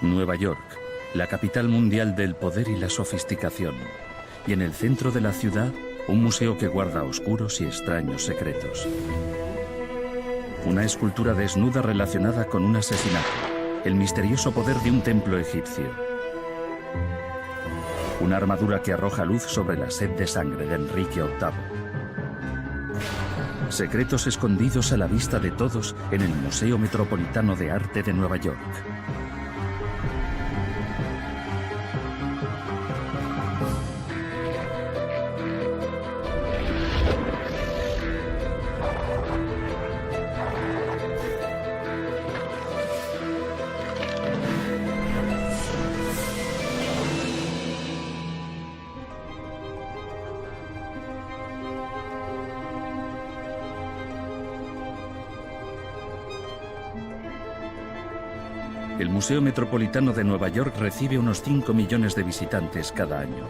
Nueva York, la capital mundial del poder y la sofisticación. Y en el centro de la ciudad, un museo que guarda oscuros y extraños secretos. Una escultura desnuda relacionada con un asesinato, el misterioso poder de un templo egipcio. Una armadura que arroja luz sobre la sed de sangre de Enrique VIII. Secretos escondidos a la vista de todos en el Museo Metropolitano de Arte de Nueva York. El Museo Metropolitano de Nueva York recibe unos 5 millones de visitantes cada año.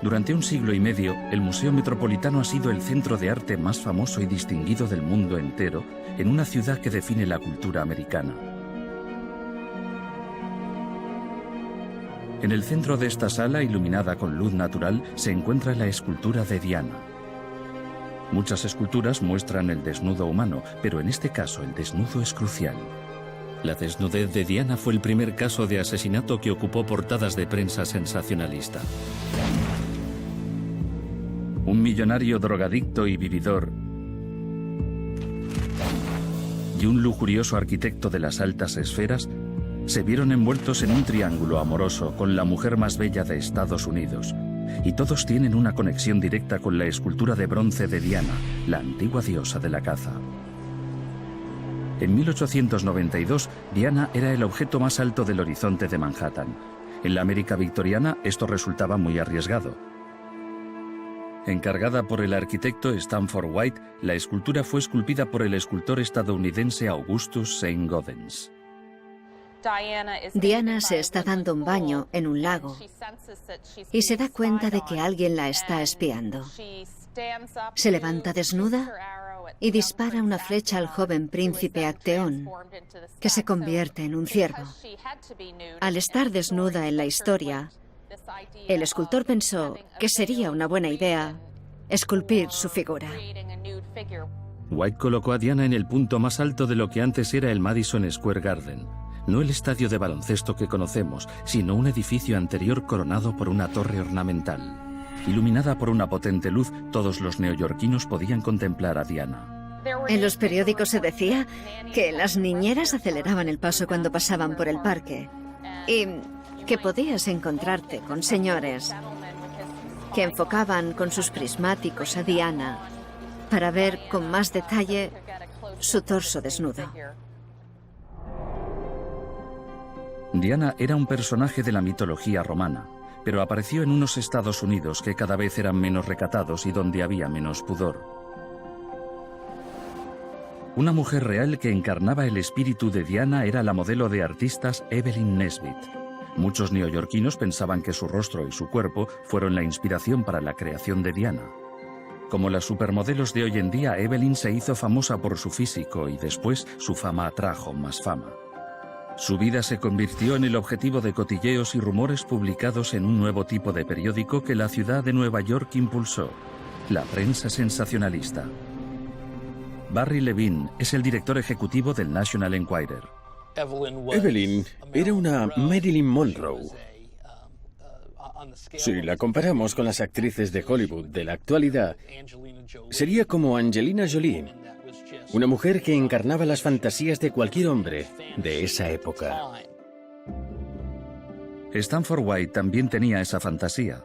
Durante un siglo y medio, el Museo Metropolitano ha sido el centro de arte más famoso y distinguido del mundo entero, en una ciudad que define la cultura americana. En el centro de esta sala, iluminada con luz natural, se encuentra la escultura de Diana. Muchas esculturas muestran el desnudo humano, pero en este caso el desnudo es crucial. La desnudez de Diana fue el primer caso de asesinato que ocupó portadas de prensa sensacionalista. Un millonario drogadicto y vividor y un lujurioso arquitecto de las altas esferas se vieron envueltos en un triángulo amoroso con la mujer más bella de Estados Unidos. Y todos tienen una conexión directa con la escultura de bronce de Diana, la antigua diosa de la caza. En 1892, Diana era el objeto más alto del horizonte de Manhattan. En la América victoriana, esto resultaba muy arriesgado. Encargada por el arquitecto Stanford White, la escultura fue esculpida por el escultor estadounidense Augustus Saint Gaudens. Diana se está dando un baño en un lago y se da cuenta de que alguien la está espiando. Se levanta desnuda y dispara una flecha al joven príncipe Acteón, que se convierte en un ciervo. Al estar desnuda en la historia, el escultor pensó que sería una buena idea esculpir su figura. White colocó a Diana en el punto más alto de lo que antes era el Madison Square Garden. No el estadio de baloncesto que conocemos, sino un edificio anterior coronado por una torre ornamental. Iluminada por una potente luz, todos los neoyorquinos podían contemplar a Diana. En los periódicos se decía que las niñeras aceleraban el paso cuando pasaban por el parque y que podías encontrarte con señores que enfocaban con sus prismáticos a Diana para ver con más detalle su torso desnudo. Diana era un personaje de la mitología romana, pero apareció en unos Estados Unidos que cada vez eran menos recatados y donde había menos pudor. Una mujer real que encarnaba el espíritu de Diana era la modelo de artistas Evelyn Nesbit. Muchos neoyorquinos pensaban que su rostro y su cuerpo fueron la inspiración para la creación de Diana. Como las supermodelos de hoy en día, Evelyn se hizo famosa por su físico y después su fama atrajo más fama. Su vida se convirtió en el objetivo de cotilleos y rumores publicados en un nuevo tipo de periódico que la ciudad de Nueva York impulsó, la prensa sensacionalista. Barry Levine es el director ejecutivo del National Enquirer. Evelyn era una Marilyn Monroe. Si la comparamos con las actrices de Hollywood de la actualidad, sería como Angelina Jolie, una mujer que encarnaba las fantasías de cualquier hombre de esa época. Stanford White también tenía esa fantasía.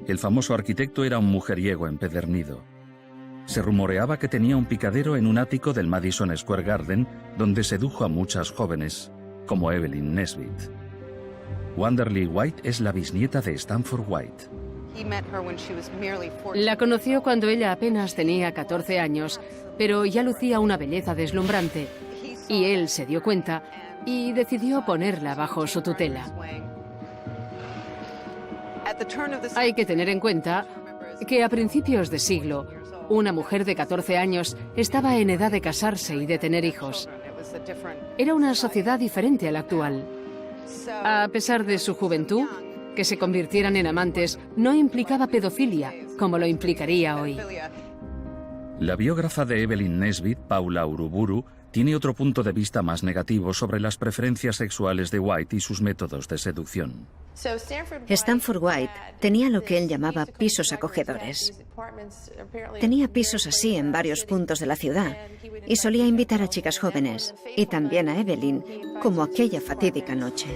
El famoso arquitecto era un mujeriego empedernido. Se rumoreaba que tenía un picadero en un ático del Madison Square Garden, donde sedujo a muchas jóvenes, como Evelyn Nesbit. Wanderly White es la bisnieta de Stanford White. La conoció cuando ella apenas tenía 14 años, pero ya lucía una belleza deslumbrante, y él se dio cuenta y decidió ponerla bajo su tutela. Hay que tener en cuenta que a principios de siglo, una mujer de 14 años estaba en edad de casarse y de tener hijos. Era una sociedad diferente a la actual. A pesar de su juventud, que se convirtieran en amantes no implicaba pedofilia, como lo implicaría hoy. La biógrafa de Evelyn Nesbit, Paula Uruburu, tiene otro punto de vista más negativo sobre las preferencias sexuales de White y sus métodos de seducción. Stanford White tenía lo que él llamaba pisos acogedores. Tenía pisos así en varios puntos de la ciudad y solía invitar a chicas jóvenes, y también a Evelyn, como aquella fatídica noche.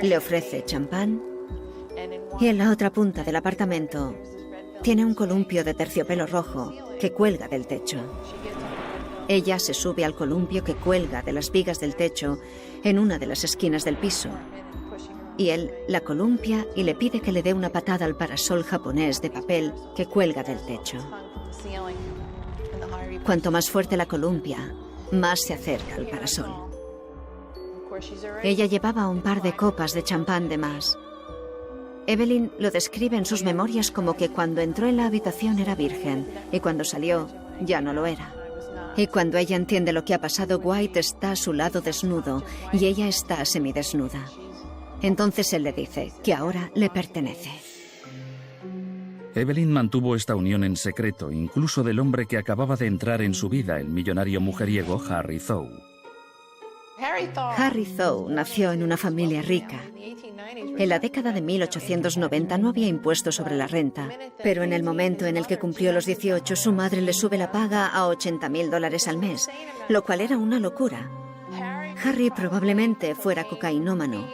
Le ofrece champán y en la otra punta del apartamento tiene un columpio de terciopelo rojo que cuelga del techo. Ella se sube al columpio que cuelga de las vigas del techo en una de las esquinas del piso. Y él la columpia y le pide que le dé una patada al parasol japonés de papel que cuelga del techo. Cuanto más fuerte la columpia, más se acerca al parasol. Ella llevaba un par de copas de champán de más. Evelyn lo describe en sus memorias como que cuando entró en la habitación era virgen y cuando salió ya no lo era. Y cuando ella entiende lo que ha pasado, White está a su lado desnudo y ella está semidesnuda. Entonces él le dice que ahora le pertenece. Evelyn mantuvo esta unión en secreto, incluso del hombre que acababa de entrar en su vida, el millonario mujeriego Harry Thaw. Harry Thaw nació en una familia rica. En la década de 1890 no había impuesto sobre la renta, pero en el momento en el que cumplió los 18, su madre le sube la paga a $80.000 al mes, lo cual era una locura. Harry probablemente fuera cocainómano.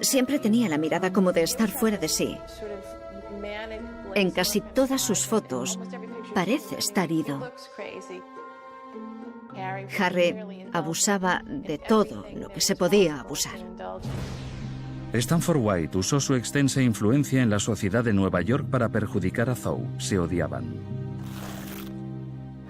Siempre tenía la mirada como de estar fuera de sí. En casi todas sus fotos parece estar ido. Harry abusaba de todo lo que se podía abusar. Stanford White usó su extensa influencia en la sociedad de Nueva York para perjudicar a Thaw. Se odiaban.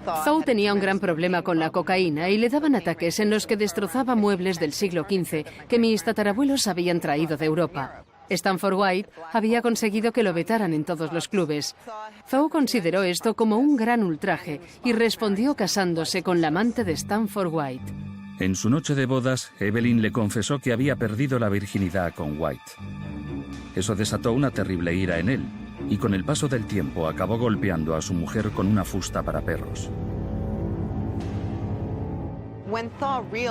Thaw tenía un gran problema con la cocaína y le daban ataques en los que destrozaba muebles del siglo XV que mis tatarabuelos habían traído de Europa. Stanford White había conseguido que lo vetaran en todos los clubes. Thaw consideró esto como un gran ultraje y respondió casándose con la amante de Stanford White. En su noche de bodas, Evelyn le confesó que había perdido la virginidad con White. Eso desató una terrible ira en él, y con el paso del tiempo acabó golpeando a su mujer con una fusta para perros.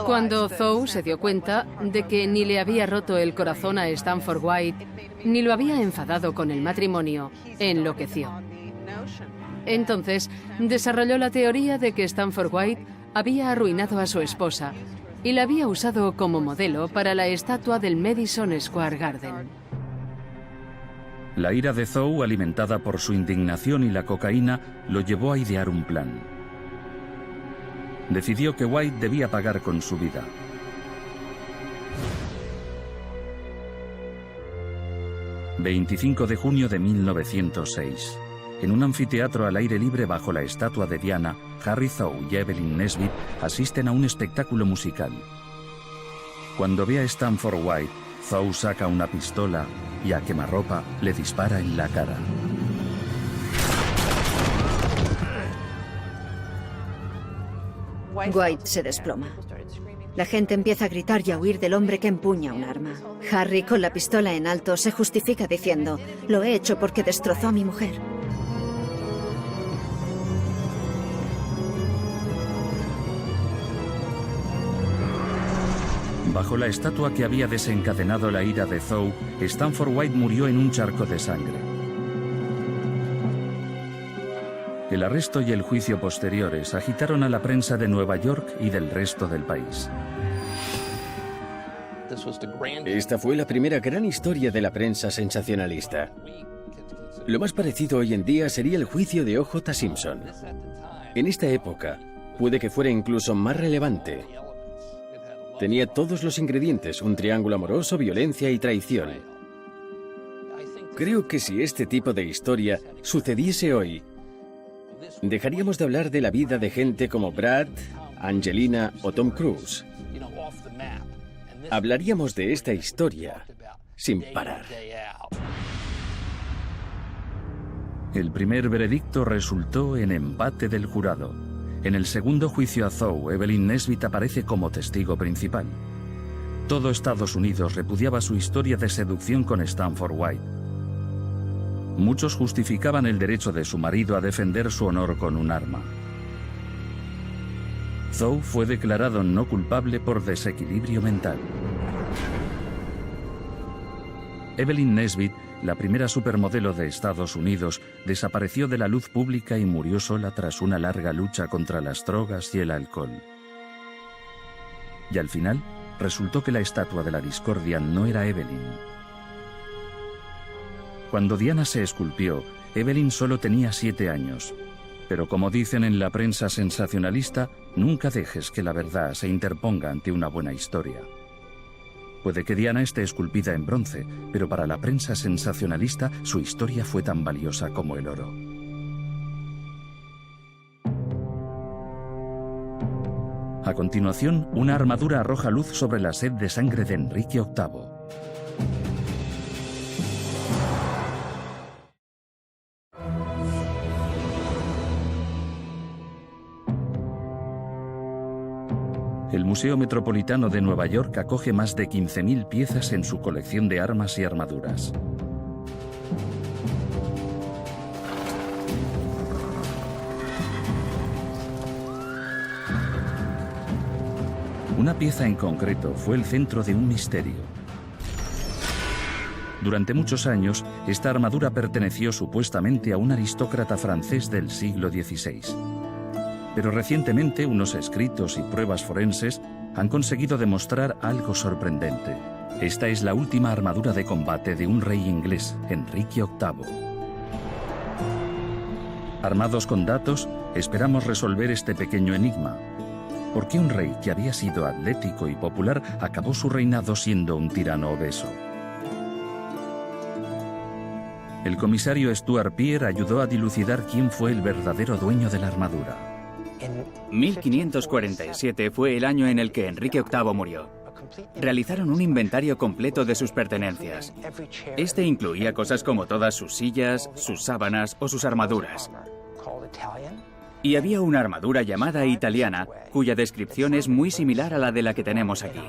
Cuando Thaw se dio cuenta de que ni le había roto el corazón a Stanford White, ni lo había enfadado con el matrimonio, enloqueció. Entonces, desarrolló la teoría de que Stanford White había arruinado a su esposa y la había usado como modelo para la estatua del Madison Square Garden. La ira de Thaw, alimentada por su indignación y la cocaína, lo llevó a idear un plan. Decidió que White debía pagar con su vida. ...25 de junio de 1906... En un anfiteatro al aire libre bajo la estatua de Diana, Harry Thaw y Evelyn Nesbit asisten a un espectáculo musical. Cuando ve a Stanford White, Thaw saca una pistola y a quemarropa le dispara en la cara. White se desploma. La gente empieza a gritar y a huir del hombre que empuña un arma. Harry, con la pistola en alto, se justifica diciendo: «Lo he hecho porque destrozó a mi mujer». Bajo la estatua que había desencadenado la ira de Thaw, Stanford White murió en un charco de sangre. El arresto y el juicio posteriores agitaron a la prensa de Nueva York y del resto del país. Esta fue la primera gran historia de la prensa sensacionalista. Lo más parecido hoy en día sería el juicio de O.J. Simpson. En esta época, puede que fuera incluso más relevante. Tenía todos los ingredientes: un triángulo amoroso, violencia y traición. Creo que si este tipo de historia sucediese hoy, dejaríamos de hablar de la vida de gente como Brad, Angelina o Tom Cruise. Hablaríamos de esta historia sin parar. El primer veredicto resultó en empate del jurado. En el segundo juicio a Thaw, Evelyn Nesbit aparece como testigo principal. Todo Estados Unidos repudiaba su historia de seducción con Stanford White. Muchos justificaban el derecho de su marido a defender su honor con un arma. Thaw fue declarado no culpable por desequilibrio mental. Evelyn Nesbit, la primera supermodelo de Estados Unidos, desapareció de la luz pública y murió sola tras una larga lucha contra las drogas y el alcohol. Y al final, resultó que la estatua de la discordia no era Evelyn. Cuando Diana se esculpió, Evelyn solo tenía 7 años. Pero como dicen en la prensa sensacionalista, nunca dejes que la verdad se interponga ante una buena historia. Puede que Diana esté esculpida en bronce, pero para la prensa sensacionalista su historia fue tan valiosa como el oro. A continuación, una armadura arroja luz sobre la sed de sangre de Enrique VIII. El Museo Metropolitano de Nueva York acoge más de 15.000 piezas en su colección de armas y armaduras. Una pieza en concreto fue el centro de un misterio. Durante muchos años, esta armadura perteneció supuestamente a un aristócrata francés del siglo XVI. Pero recientemente unos escritos y pruebas forenses han conseguido demostrar algo sorprendente. Esta es la última armadura de combate de un rey inglés, Enrique VIII. Armados con datos, esperamos resolver este pequeño enigma. ¿Por qué un rey que había sido atlético y popular acabó su reinado siendo un tirano obeso? El comisario Stuart Pearce ayudó a dilucidar quién fue el verdadero dueño de la armadura. 1547 fue el año en el que Enrique VIII murió. Realizaron un inventario completo de sus pertenencias. Este incluía cosas como todas sus sillas, sus sábanas o sus armaduras. Y había una armadura llamada italiana, cuya descripción es muy similar a la de la que tenemos aquí.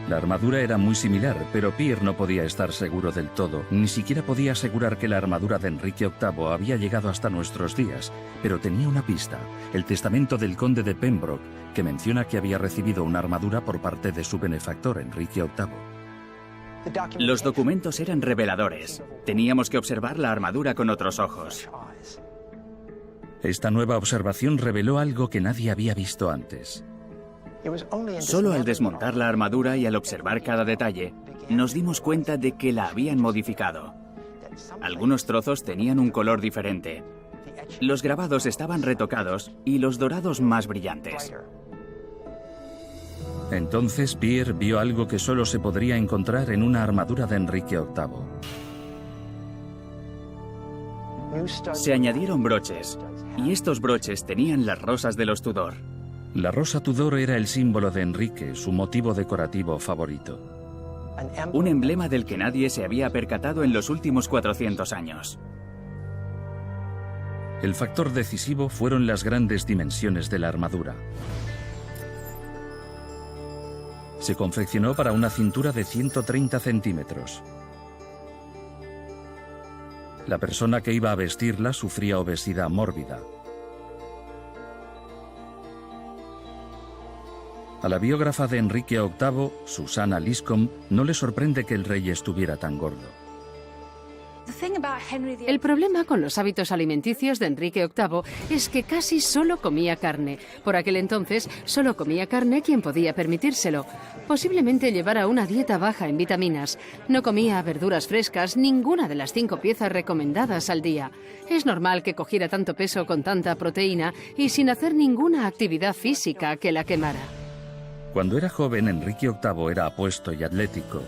La armadura era muy similar, pero Pearce no podía estar seguro del todo. Ni siquiera podía asegurar que la armadura de Enrique VIII había llegado hasta nuestros días. Pero tenía una pista, el testamento del conde de Pembroke, que menciona que había recibido una armadura por parte de su benefactor, Enrique VIII. Los documentos eran reveladores. Teníamos que observar la armadura con otros ojos. Esta nueva observación reveló algo que nadie había visto antes. Solo al desmontar la armadura y al observar cada detalle, nos dimos cuenta de que la habían modificado. Algunos trozos tenían un color diferente. Los grabados estaban retocados y los dorados más brillantes. Entonces Pearce vio algo que solo se podría encontrar en una armadura de Enrique VIII. Se añadieron broches, y estos broches tenían las rosas de los Tudor. La rosa Tudor era el símbolo de Enrique, su motivo decorativo favorito. Un emblema del que nadie se había percatado en los últimos 400 años. El factor decisivo fueron las grandes dimensiones de la armadura. Se confeccionó para una cintura de 130 centímetros. La persona que iba a vestirla sufría obesidad mórbida. A la biógrafa de Enrique VIII, Susanna Liscombe, no le sorprende que el rey estuviera tan gordo. El problema con los hábitos alimenticios de Enrique VIII es que casi solo comía carne. Por aquel entonces, solo comía carne quien podía permitírselo. Posiblemente llevara una dieta baja en vitaminas. No comía verduras frescas, ninguna de las 5 piezas recomendadas al día. Es normal que cogiera tanto peso con tanta proteína y sin hacer ninguna actividad física que la quemara. Cuando era joven, Enrique VIII era apuesto y atlético.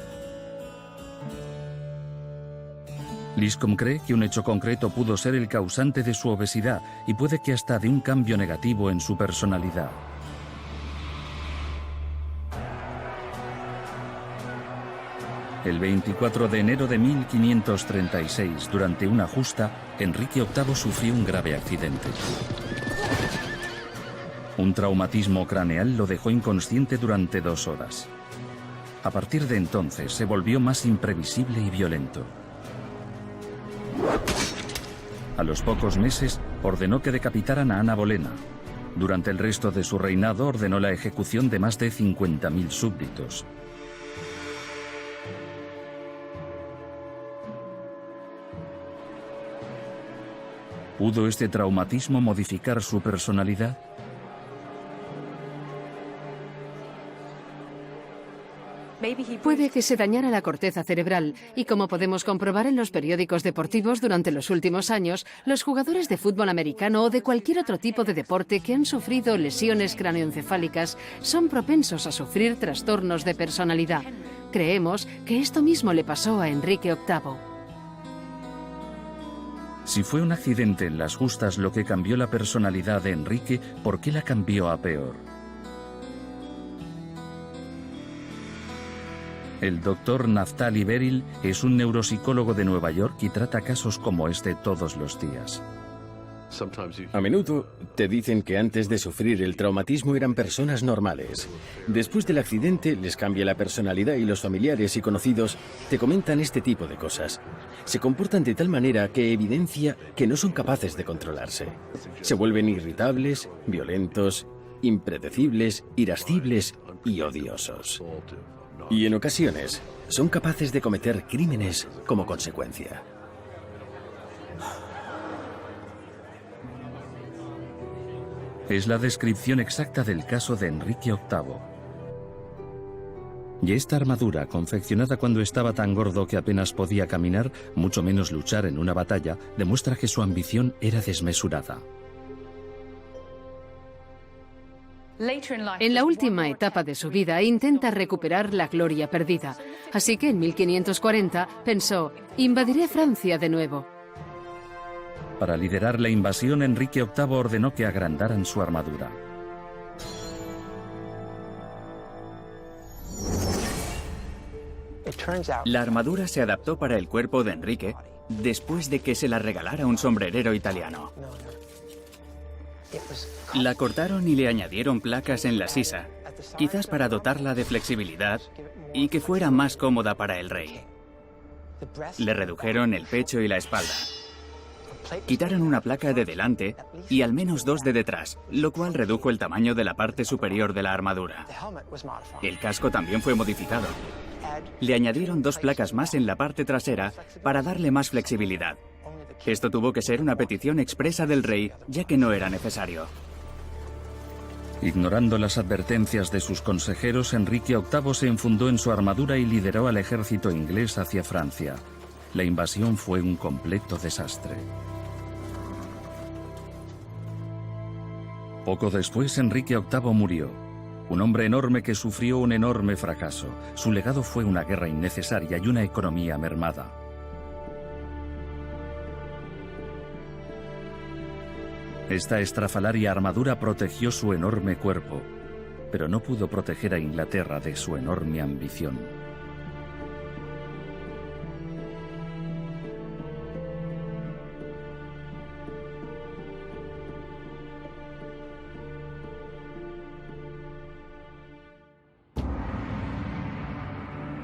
Liscombe cree que un hecho concreto pudo ser el causante de su obesidad y puede que hasta de un cambio negativo en su personalidad. El 24 de enero de 1536, durante una justa, Enrique VIII sufrió un grave accidente. Un traumatismo craneal lo dejó inconsciente durante 2 horas. A partir de entonces se volvió más imprevisible y violento. A los pocos meses ordenó que decapitaran a Ana Bolena. Durante el resto de su reinado ordenó la ejecución de más de 50.000 súbditos. ¿Pudo este traumatismo modificar su personalidad? Puede que se dañara la corteza cerebral y, como podemos comprobar en los periódicos deportivos durante los últimos años, los jugadores de fútbol americano o de cualquier otro tipo de deporte que han sufrido lesiones cráneoencefálicas son propensos a sufrir trastornos de personalidad. Creemos que esto mismo le pasó a Enrique VIII. Si fue un accidente en las justas lo que cambió la personalidad de Enrique, ¿por qué la cambió a peor? El doctor Naftali Beril es un neuropsicólogo de Nueva York y trata casos como este todos los días. A menudo te dicen que antes de sufrir el traumatismo eran personas normales. Después del accidente les cambia la personalidad y los familiares y conocidos te comentan este tipo de cosas. Se comportan de tal manera que evidencia que no son capaces de controlarse. Se vuelven irritables, violentos, impredecibles, irascibles y odiosos. Y en ocasiones son capaces de cometer crímenes como consecuencia. Es la descripción exacta del caso de Enrique VIII. Y esta armadura, confeccionada cuando estaba tan gordo que apenas podía caminar, mucho menos luchar en una batalla, demuestra que su ambición era desmesurada. En la última etapa de su vida intenta recuperar la gloria perdida. Así que en 1540 pensó, invadiré Francia de nuevo. Para liderar la invasión, Enrique VIII ordenó que agrandaran su armadura. La armadura se adaptó para el cuerpo de Enrique después de que se la regalara un sombrerero italiano. La cortaron y le añadieron placas en la sisa, quizás para dotarla de flexibilidad y que fuera más cómoda para el rey. Le redujeron el pecho y la espalda. Quitaron una placa de delante y al menos 2 de detrás, lo cual redujo el tamaño de la parte superior de la armadura. El casco también fue modificado. Le añadieron 2 placas más en la parte trasera para darle más flexibilidad. Esto tuvo que ser una petición expresa del rey, ya que no era necesario. Ignorando las advertencias de sus consejeros, Enrique VIII se enfundó en su armadura y lideró al ejército inglés hacia Francia. La invasión fue un completo desastre. Poco después, Enrique VIII murió. Un hombre enorme que sufrió un enorme fracaso. Su legado fue una guerra innecesaria y una economía mermada. Esta estrafalaria armadura protegió su enorme cuerpo, pero no pudo proteger a Inglaterra de su enorme ambición.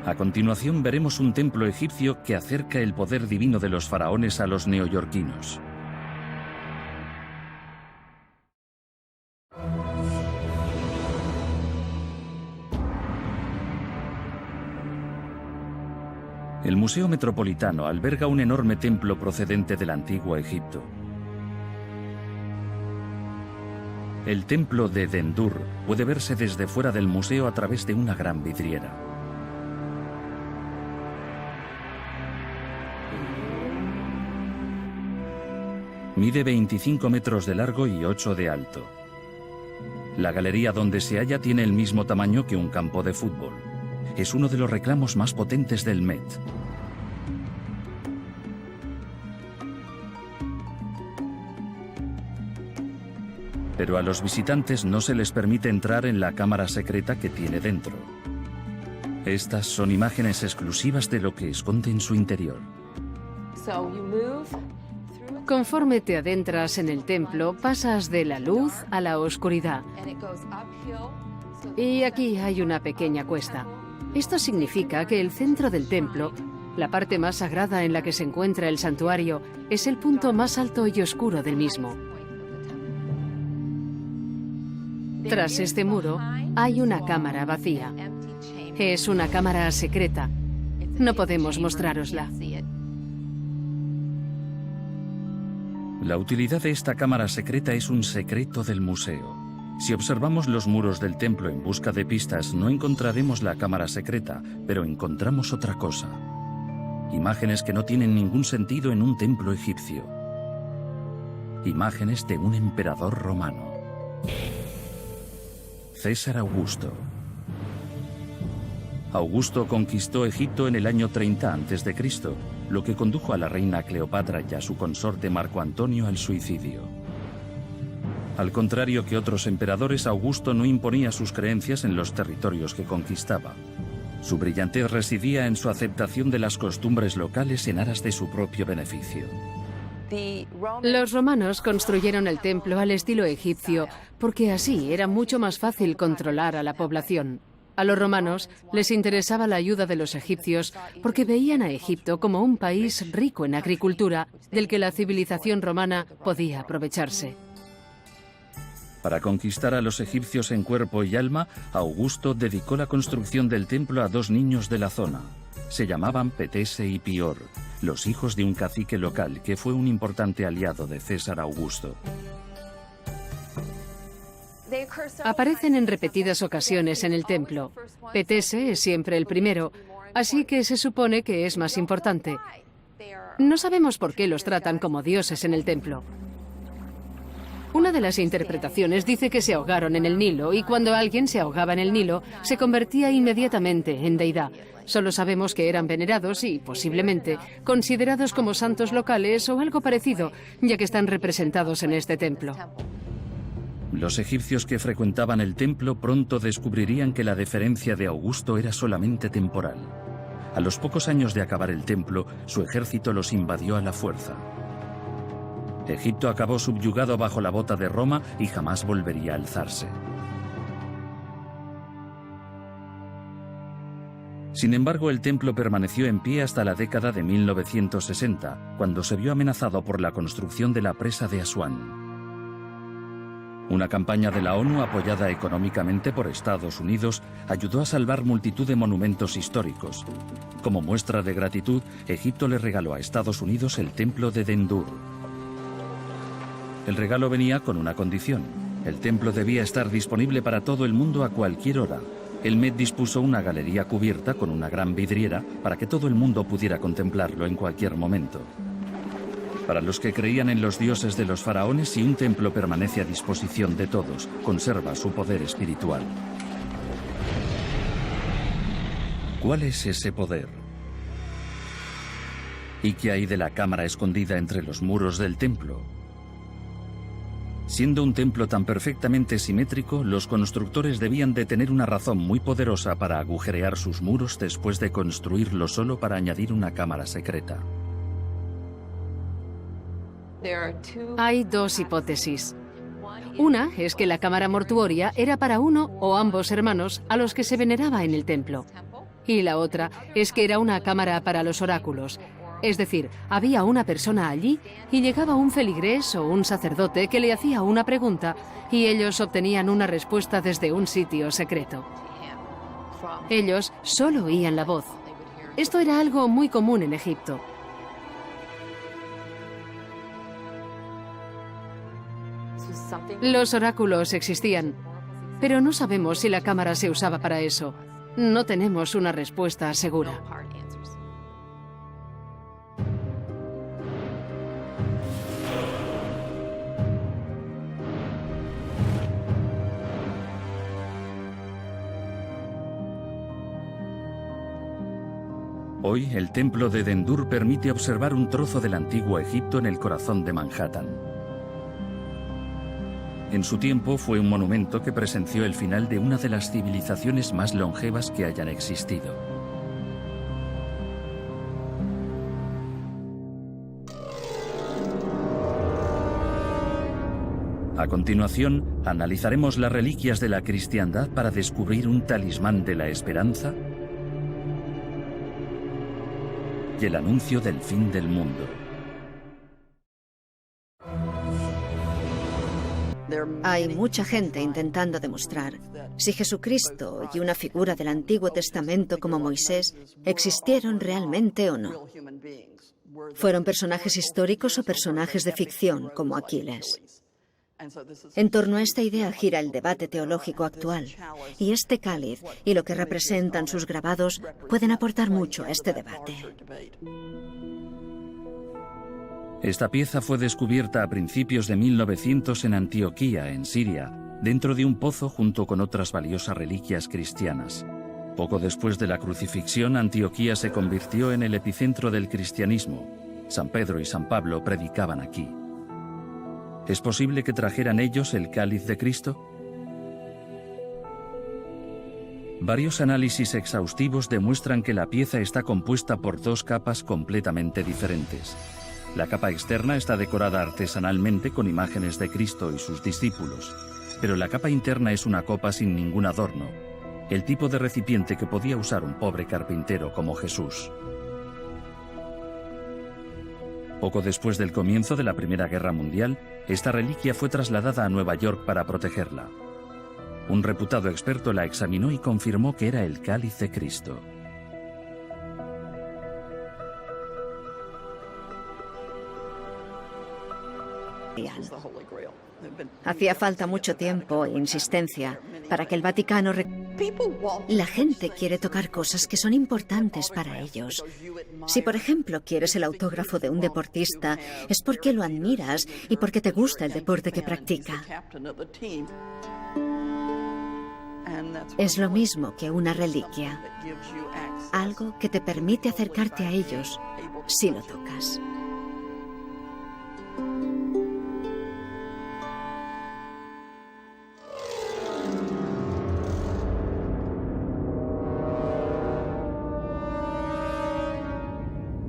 A continuación veremos un templo egipcio que acerca el poder divino de los faraones a los neoyorquinos. El Museo Metropolitano alberga un enorme templo procedente del antiguo Egipto. El templo de Dendur puede verse desde fuera del museo a través de una gran vidriera. Mide 25 metros de largo y 8 de alto. La galería donde se halla tiene el mismo tamaño que un campo de fútbol. Es uno de los reclamos más potentes del Met. Pero a los visitantes no se les permite entrar en la cámara secreta que tiene dentro. Estas son imágenes exclusivas de lo que esconde en su interior. Conforme te adentras en el templo, pasas de la luz a la oscuridad. Y aquí hay una pequeña cuesta. Esto significa que el centro del templo, la parte más sagrada en la que se encuentra el santuario, es el punto más alto y oscuro del mismo. Tras este muro, hay una cámara vacía. Es una cámara secreta. No podemos mostrárosla. La utilidad de esta cámara secreta es un secreto del museo. Si observamos los muros del templo en busca de pistas, no encontraremos la cámara secreta, pero encontramos otra cosa. Imágenes que no tienen ningún sentido en un templo egipcio. Imágenes de un emperador romano. César Augusto. Augusto conquistó Egipto en el año 30 a.C., lo que condujo a la reina Cleopatra y a su consorte Marco Antonio al suicidio. Al contrario que otros emperadores, Augusto no imponía sus creencias en los territorios que conquistaba. Su brillantez residía en su aceptación de las costumbres locales en aras de su propio beneficio. Los romanos construyeron el templo al estilo egipcio porque así era mucho más fácil controlar a la población. A los romanos les interesaba la ayuda de los egipcios porque veían a Egipto como un país rico en agricultura del que la civilización romana podía aprovecharse. Para conquistar a los egipcios en cuerpo y alma, Augusto dedicó la construcción del templo a dos niños de la zona. Se llamaban Petese y Pior, los hijos de un cacique local que fue un importante aliado de César Augusto. Aparecen en repetidas ocasiones en el templo. Petese es siempre el primero, así que se supone que es más importante. No sabemos por qué los tratan como dioses en el templo. Una de las interpretaciones dice que se ahogaron en el Nilo y cuando alguien se ahogaba en el Nilo se convertía inmediatamente en deidad. Solo sabemos que eran venerados y, posiblemente, considerados como santos locales o algo parecido, ya que están representados en este templo. Los egipcios que frecuentaban el templo pronto descubrirían que la deferencia de Augusto era solamente temporal. A los pocos años de acabar el templo, su ejército los invadió a la fuerza. Egipto acabó subyugado bajo la bota de Roma y jamás volvería a alzarse. Sin embargo, el templo permaneció en pie hasta la década de 1960, cuando se vio amenazado por la construcción de la presa de Asuán. Una campaña de la ONU, apoyada económicamente por Estados Unidos, ayudó a salvar multitud de monumentos históricos. Como muestra de gratitud, Egipto le regaló a Estados Unidos el templo de Dendur. El regalo venía con una condición. El templo debía estar disponible para todo el mundo a cualquier hora. El Met dispuso una galería cubierta con una gran vidriera para que todo el mundo pudiera contemplarlo en cualquier momento. Para los que creían en los dioses de los faraones, si un templo permanece a disposición de todos, conserva su poder espiritual. ¿Cuál es ese poder? ¿Y qué hay de la cámara escondida entre los muros del templo? Siendo un templo tan perfectamente simétrico, los constructores debían de tener una razón muy poderosa para agujerear sus muros después de construirlo solo para añadir una cámara secreta. Hay dos hipótesis. Una es que la cámara mortuoria era para uno o ambos hermanos a los que se veneraba en el templo. Y la otra es que era una cámara para los oráculos. Es decir, había una persona allí y llegaba un feligrés o un sacerdote que le hacía una pregunta y ellos obtenían una respuesta desde un sitio secreto. Ellos solo oían la voz. Esto era algo muy común en Egipto. Los oráculos existían, pero no sabemos si la cámara se usaba para eso. No tenemos una respuesta segura. Hoy, el templo de Dendur permite observar un trozo del antiguo Egipto en el corazón de Manhattan. En su tiempo fue un monumento que presenció el final de una de las civilizaciones más longevas que hayan existido. A continuación, analizaremos las reliquias de la cristiandad para descubrir un talismán de la esperanza y el anuncio del fin del mundo. Hay mucha gente intentando demostrar si Jesucristo y una figura del Antiguo Testamento como Moisés existieron realmente o no. ¿Fueron personajes históricos o personajes de ficción como Aquiles? En torno a esta idea gira el debate teológico actual, y este cáliz y lo que representan sus grabados pueden aportar mucho a este debate. Esta pieza fue descubierta a principios de 1900 en Antioquía, en Siria, dentro de un pozo junto con otras valiosas reliquias cristianas. Poco después de la crucifixión, Antioquía se convirtió en el epicentro del cristianismo. San Pedro y San Pablo predicaban aquí. ¿Es posible que trajeran ellos el cáliz de Cristo? Varios análisis exhaustivos demuestran que la pieza está compuesta por dos capas completamente diferentes. La capa externa está decorada artesanalmente con imágenes de Cristo y sus discípulos, pero la capa interna es una copa sin ningún adorno, el tipo de recipiente que podía usar un pobre carpintero como Jesús. Poco después del comienzo de la Primera Guerra Mundial, esta reliquia fue trasladada a Nueva York para protegerla. Un reputado experto la examinó y confirmó que era el cáliz de Cristo. Hacía falta mucho tiempo e insistencia para que el Vaticano... La gente quiere tocar cosas que son importantes para ellos. Si, por ejemplo, quieres el autógrafo de un deportista, es porque lo admiras y porque te gusta el deporte que practica. Es lo mismo que una reliquia, algo que te permite acercarte a ellos si lo tocas.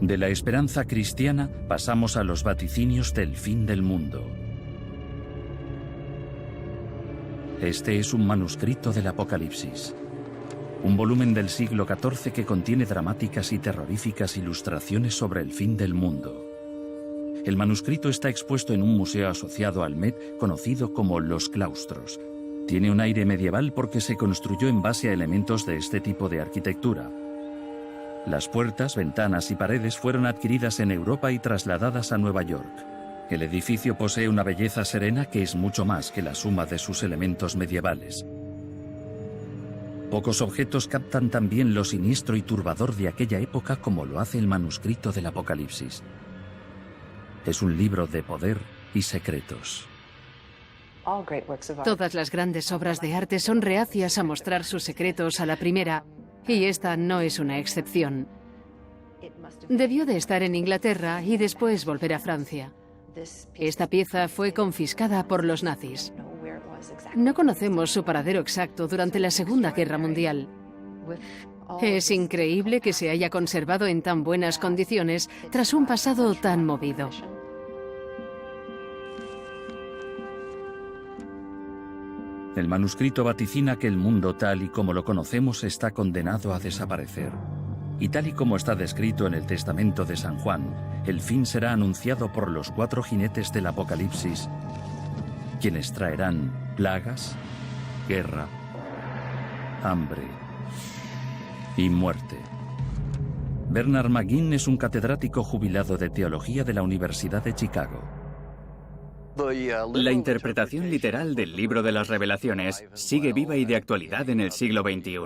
De la esperanza cristiana pasamos a los vaticinios del fin del mundo. Este es un manuscrito del Apocalipsis, un volumen del siglo XIV que contiene dramáticas y terroríficas ilustraciones sobre el fin del mundo. El manuscrito está expuesto en un museo asociado al Met conocido como Los Claustros. Tiene un aire medieval porque se construyó en base a elementos de este tipo de arquitectura. Las puertas, ventanas y paredes fueron adquiridas en Europa y trasladadas a Nueva York. El edificio posee una belleza serena que es mucho más que la suma de sus elementos medievales. Pocos objetos captan tan bien lo siniestro y turbador de aquella época como lo hace el manuscrito del Apocalipsis. Es un libro de poder y secretos. Todas las grandes obras de arte son reacias a mostrar sus secretos a la primera, y esta no es una excepción. Debió de estar en Inglaterra y después volver a Francia. Esta pieza fue confiscada por los nazis. No conocemos su paradero exacto durante la Segunda Guerra Mundial. Es increíble que se haya conservado en tan buenas condiciones tras un pasado tan movido. El manuscrito vaticina que el mundo tal y como lo conocemos está condenado a desaparecer. Y tal y como está descrito en el Testamento de San Juan, el fin será anunciado por los 4 jinetes del Apocalipsis, quienes traerán plagas, guerra, hambre y muerte. Bernard McGinn es un catedrático jubilado de teología de la Universidad de Chicago. La interpretación literal del Libro de las Revelaciones sigue viva y de actualidad en el siglo XXI.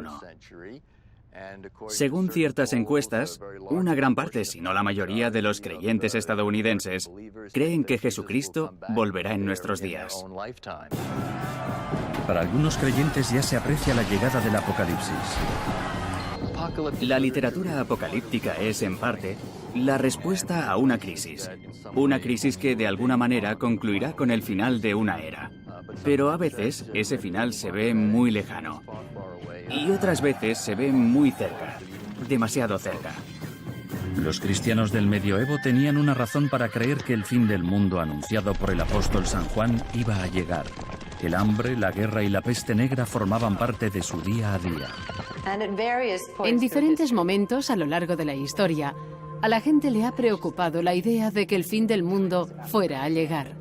Según ciertas encuestas, una gran parte, si no la mayoría, de los creyentes estadounidenses creen que Jesucristo volverá en nuestros días. Para algunos creyentes ya se aprecia la llegada del Apocalipsis. La literatura apocalíptica es, en parte, la respuesta a una crisis. Una crisis que, de alguna manera, concluirá con el final de una era. Pero a veces ese final se ve muy lejano. Y otras veces se ve muy cerca, demasiado cerca. Los cristianos del medioevo tenían una razón para creer que el fin del mundo anunciado por el apóstol San Juan iba a llegar. El hambre, la guerra y la peste negra formaban parte de su día a día. En diferentes momentos a lo largo de la historia, a la gente le ha preocupado la idea de que el fin del mundo fuera a llegar.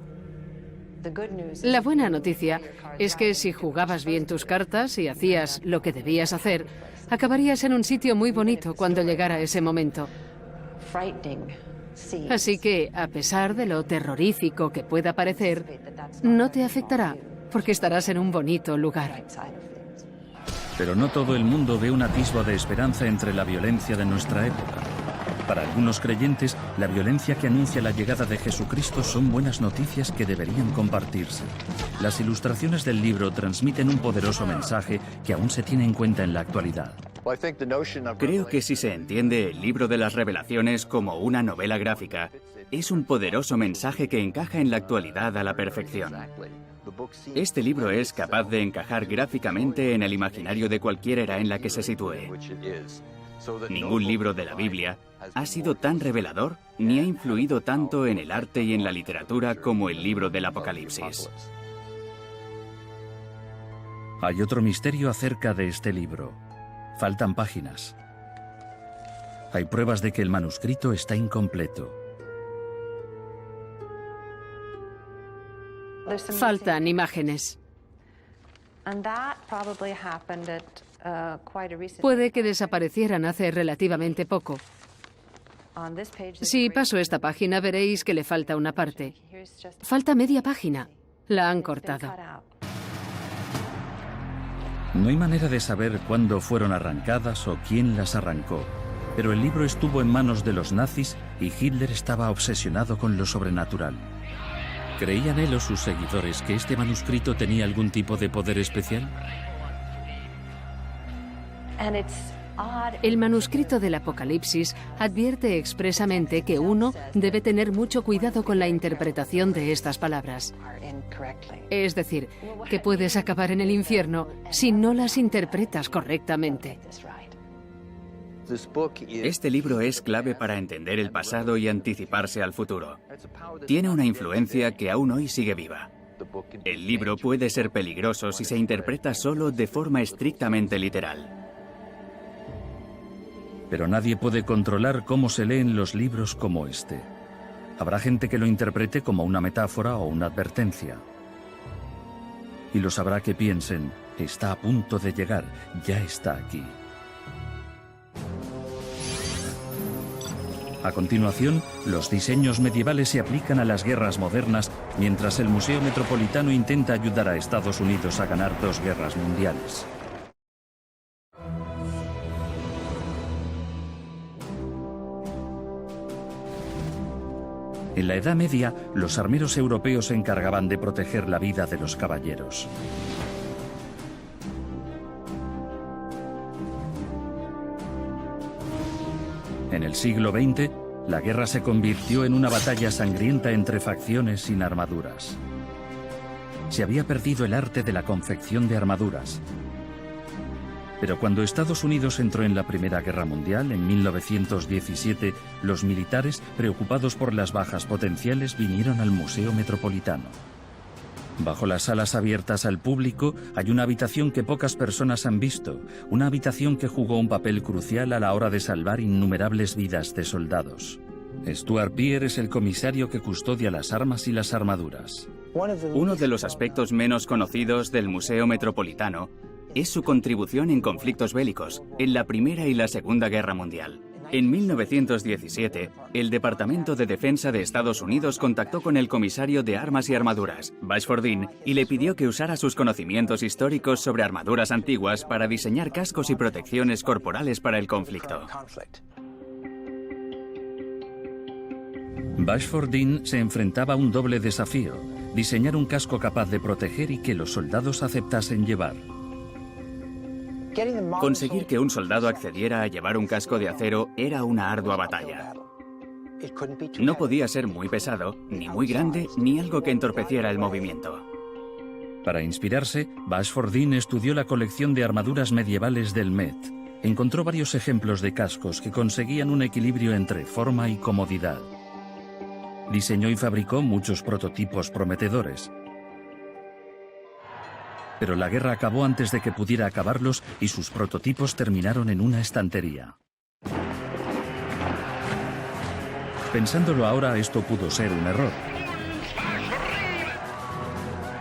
La buena noticia es que si jugabas bien tus cartas y hacías lo que debías hacer, acabarías en un sitio muy bonito cuando llegara ese momento. Así que, a pesar de lo terrorífico que pueda parecer, no te afectará porque estarás en un bonito lugar. Pero no todo el mundo ve un atisbo de esperanza entre la violencia de nuestra época. Para algunos creyentes, la violencia que anuncia la llegada de Jesucristo son buenas noticias que deberían compartirse. Las ilustraciones del libro transmiten un poderoso mensaje que aún se tiene en cuenta en la actualidad. Creo que si se entiende el libro de las Revelaciones como una novela gráfica, es un poderoso mensaje que encaja en la actualidad a la perfección. Este libro es capaz de encajar gráficamente en el imaginario de cualquier era en la que se sitúe. Ningún libro de la Biblia ha sido tan revelador ni ha influido tanto en el arte y en la literatura como el libro del Apocalipsis. Hay otro misterio acerca de este libro. Faltan páginas. Hay pruebas de que el manuscrito está incompleto. Faltan imágenes. Puede que desaparecieran hace relativamente poco. Si paso esta página veréis que le falta una parte. Falta media página. La han cortado. No hay manera de saber cuándo fueron arrancadas o quién las arrancó, pero el libro estuvo en manos de los nazis y Hitler estaba obsesionado con lo sobrenatural. ¿Creían él o sus seguidores que este manuscrito tenía algún tipo de poder especial? El manuscrito del Apocalipsis advierte expresamente que uno debe tener mucho cuidado con la interpretación de estas palabras. Es decir, que puedes acabar en el infierno si no las interpretas correctamente. Este libro es clave para entender el pasado y anticiparse al futuro. Tiene una influencia que aún hoy sigue viva. El libro puede ser peligroso si se interpreta solo de forma estrictamente literal. Pero nadie puede controlar cómo se leen los libros como este. Habrá gente que lo interprete como una metáfora o una advertencia. Y los habrá que piensen, está a punto de llegar, ya está aquí. A continuación, los diseños medievales se aplican a las guerras modernas, mientras el Museo Metropolitano intenta ayudar a Estados Unidos a ganar 2 guerras mundiales. En la Edad Media, los armeros europeos se encargaban de proteger la vida de los caballeros. En el siglo XX, la guerra se convirtió en una batalla sangrienta entre facciones sin armaduras. Se había perdido el arte de la confección de armaduras. Pero cuando Estados Unidos entró en la Primera Guerra Mundial, en 1917, los militares, preocupados por las bajas potenciales, vinieron al Museo Metropolitano. Bajo las salas abiertas al público hay una habitación que pocas personas han visto, una habitación que jugó un papel crucial a la hora de salvar innumerables vidas de soldados. Stuart Pearce es el comisario que custodia las armas y las armaduras. Uno de los aspectos menos conocidos del Museo Metropolitano es su contribución en conflictos bélicos, en la Primera y la Segunda Guerra Mundial. En 1917, el Departamento de Defensa de Estados Unidos contactó con el comisario de Armas y Armaduras, Bashford Dean, y le pidió que usara sus conocimientos históricos sobre armaduras antiguas para diseñar cascos y protecciones corporales para el conflicto. Bashford Dean se enfrentaba a un doble desafío: diseñar un casco capaz de proteger y que los soldados aceptasen llevar. Conseguir que un soldado accediera a llevar un casco de acero era una ardua batalla. No podía ser muy pesado, ni muy grande, ni algo que entorpeciera el movimiento. Para inspirarse, Bashford-Dean estudió la colección de armaduras medievales del Met. Encontró varios ejemplos de cascos que conseguían un equilibrio entre forma y comodidad. Diseñó y fabricó muchos prototipos prometedores. Pero la guerra acabó antes de que pudiera acabarlos y sus prototipos terminaron en una estantería. Pensándolo ahora, esto pudo ser un error.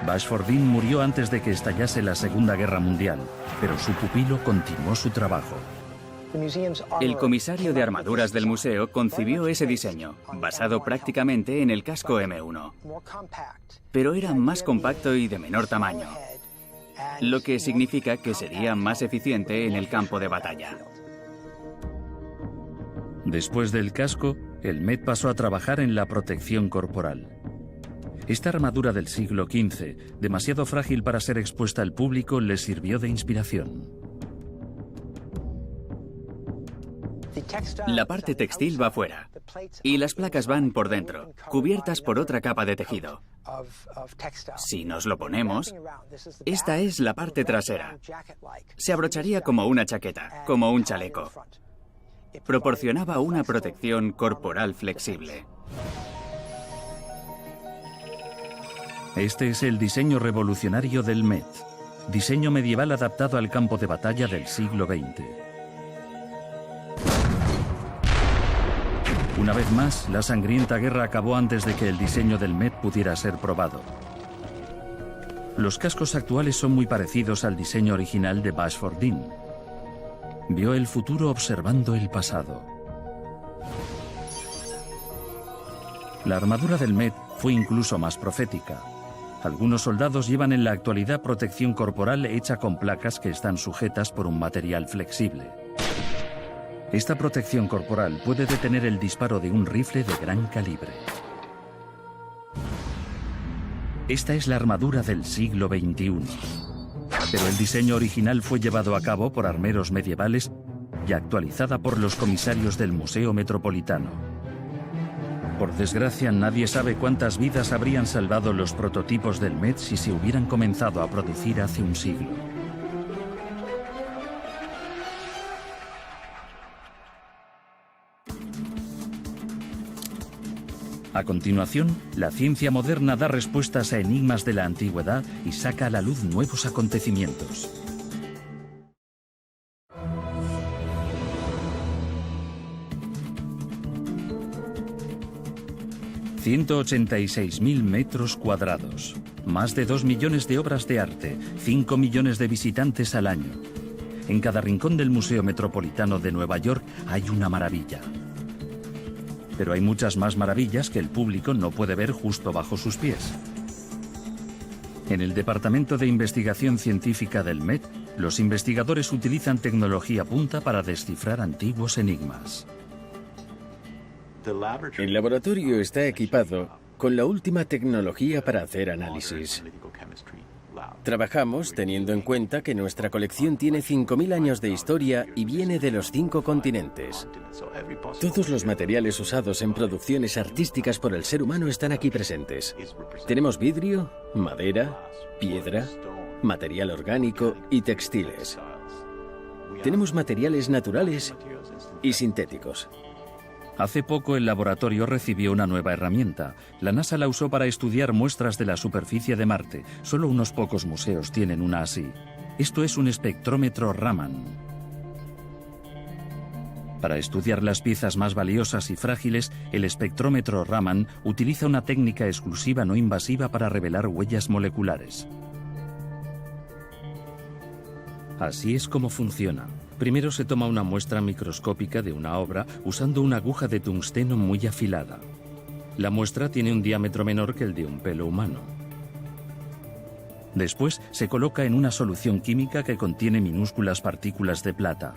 Bashford-Dean murió antes de que estallase la Segunda Guerra Mundial, pero su pupilo continuó su trabajo. El comisario de armaduras del museo concibió ese diseño, basado prácticamente en el casco M1. Pero era más compacto y de menor tamaño, lo que significa que sería más eficiente en el campo de batalla. Después del casco, el Met pasó a trabajar en la protección corporal. Esta armadura del siglo XV, demasiado frágil para ser expuesta al público, le sirvió de inspiración. La parte textil va fuera y las placas van por dentro, cubiertas por otra capa de tejido. Si nos lo ponemos, esta es la parte trasera. Se abrocharía como una chaqueta, como un chaleco. Proporcionaba una protección corporal flexible. Este es el diseño revolucionario del Met, diseño medieval adaptado al campo de batalla del siglo XX. Una vez más, la sangrienta guerra acabó antes de que el diseño del Met pudiera ser probado. Los cascos actuales son muy parecidos al diseño original de Bashford-Dean. Vio el futuro observando el pasado. La armadura del Met fue incluso más profética. Algunos soldados llevan en la actualidad protección corporal hecha con placas que están sujetas por un material flexible. Esta protección corporal puede detener el disparo de un rifle de gran calibre. Esta es la armadura del siglo XXI. Pero el diseño original fue llevado a cabo por armeros medievales y actualizada por los comisarios del Museo Metropolitano. Por desgracia, nadie sabe cuántas vidas habrían salvado los prototipos del Met si se hubieran comenzado a producir hace un siglo. A continuación, la ciencia moderna da respuestas a enigmas de la antigüedad y saca a la luz nuevos acontecimientos. ...186.000 metros cuadrados... ...más de 2 millones de obras de arte... ...5 millones de visitantes al año... ...en cada rincón del Museo Metropolitano de Nueva York hay una maravilla... Pero hay muchas más maravillas que el público no puede ver justo bajo sus pies. En el Departamento de Investigación Científica del Met, los investigadores utilizan tecnología punta para descifrar antiguos enigmas. El laboratorio está equipado con la última tecnología para hacer análisis. Trabajamos teniendo en cuenta que nuestra colección tiene 5.000 años de historia y viene de los 5 continentes. Todos los materiales usados en producciones artísticas por el ser humano están aquí presentes. Tenemos vidrio, madera, piedra, material orgánico y textiles. Tenemos materiales naturales y sintéticos. Hace poco el laboratorio recibió una nueva herramienta. La NASA la usó para estudiar muestras de la superficie de Marte. Solo unos pocos museos tienen una así. Esto es un espectrómetro Raman. Para estudiar las piezas más valiosas y frágiles, el espectrómetro Raman utiliza una técnica exclusiva no invasiva para revelar huellas moleculares. Así es como funciona. Primero se toma una muestra microscópica de una obra usando una aguja de tungsteno muy afilada. La muestra tiene un diámetro menor que el de un pelo humano. Después se coloca en una solución química que contiene minúsculas partículas de plata.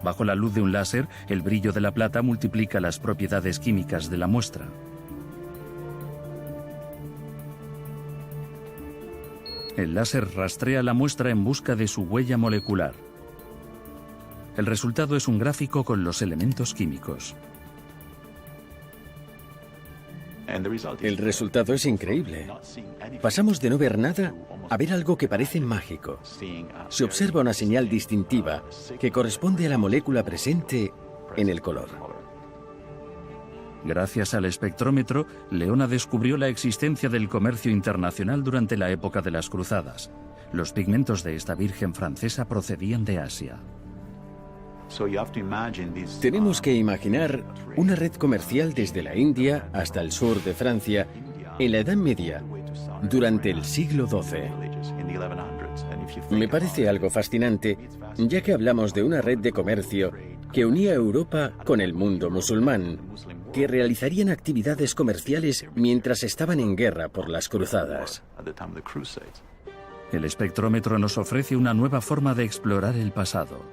Bajo la luz de un láser, el brillo de la plata multiplica las propiedades químicas de la muestra. El láser rastrea la muestra en busca de su huella molecular. El resultado es un gráfico con los elementos químicos. El resultado es increíble. Pasamos de no ver nada a ver algo que parece mágico. Se observa una señal distintiva que corresponde a la molécula presente en el color. Gracias al espectrómetro, Leona descubrió la existencia del comercio internacional durante la época de las cruzadas. Los pigmentos de esta virgen francesa procedían de Asia. Tenemos que imaginar una red comercial desde la India hasta el sur de Francia en la Edad Media, durante el siglo XII. Me parece algo fascinante, ya que hablamos de una red de comercio que unía a Europa con el mundo musulmán, que realizarían actividades comerciales mientras estaban en guerra por las cruzadas. El espectrómetro nos ofrece una nueva forma de explorar el pasado.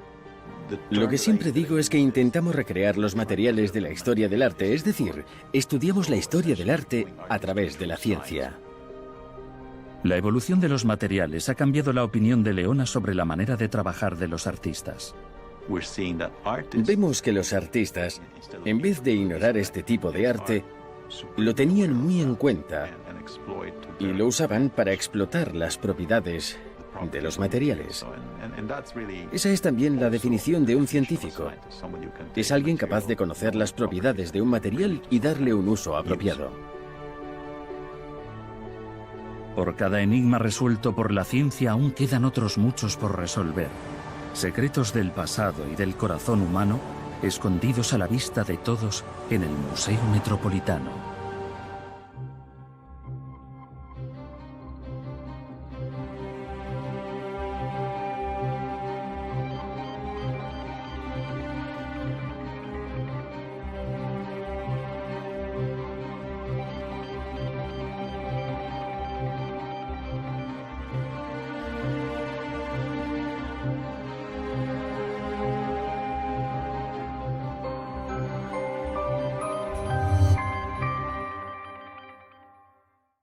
Lo que siempre digo es que intentamos recrear los materiales de la historia del arte, es decir, estudiamos la historia del arte a través de la ciencia. La evolución de los materiales ha cambiado la opinión de Leona sobre la manera de trabajar de los artistas. Vemos que los artistas, en vez de ignorar este tipo de arte, lo tenían muy en cuenta y lo usaban para explotar las propiedades de los materiales. Esa es también la definición de un científico. Es alguien capaz de conocer las propiedades de un material y darle un uso apropiado. Por cada enigma resuelto por la ciencia aún quedan otros muchos por resolver. Secretos del pasado y del corazón humano escondidos a la vista de todos en el Museo Metropolitano.